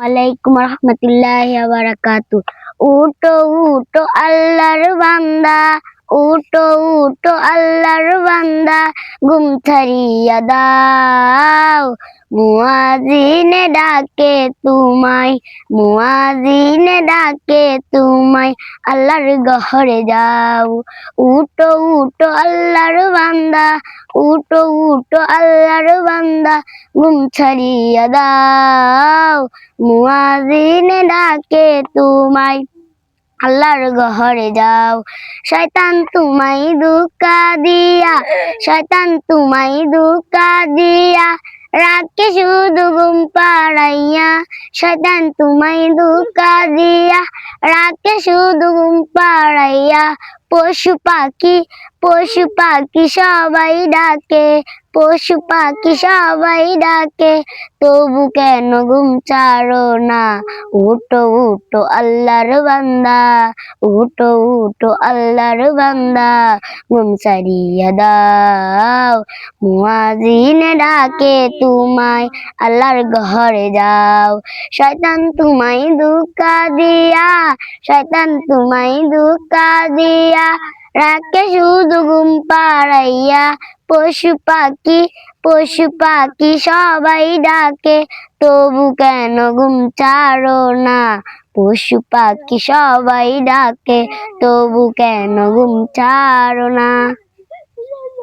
ওয়ালাইকুম রহমতুল্লাহি ওয়া বারাকাতু। উঠো উঠো আল্লাহর বান্দা, উঠো উঠো আল্লাহর বান্দা, ঘুম ছাড়িয়া দাও। মুয়াজিনে ডাকে তোমায়, মুয়াজিনে ডাকে তোমায়, আল্লাহর ঘরে যাও। উঠো উঠো আল্লাহর বান্দা, উঠো উঠো আল্লাহর বান্দা, ঘুম ছাড়িয়া দাও। মুয়াজিনে ডাকে তোমায়, আল্লাহর ঘরে যাও। শয়তান তোমায় ধোঁকা দিয়া, শয়তান তোমায় ধোঁকা দিয়া, রাখে শুধু ঘুম পাড়াইয়া। শয়তান তোমায় ধোঁকা দিয়া, রাখে শুধু ঘুম পাড়াইয়া। পশু পাখি, পশু পাখি সবাই ডাকে, পশু পাখি সবাই ডাকে, তবু কেন ঘুম ছাড়ো না। উঠো উঠো আল্লাহর বান্দা, উঠো উঠো আল্লাহর বান্দা, ঘুম ছাড়িয়া দাও। মুয়াজিনে ডাকে তোমায়, আল্লাহর ঘরে যাও। শয়তান তোমায় ধোঁকা দিয়া, শয়তান তোমায় ধোঁকা দিয়া, রাখে শুধু ঘুম পাড়াইয়া। পশু পাখি, পশু পাখি সবাই ডাকে, তবু কেন ঘুম ছাড়ো না। পশু পাখি সবাই ডাকে, তবু কেন ঘুম ছাড়ো না।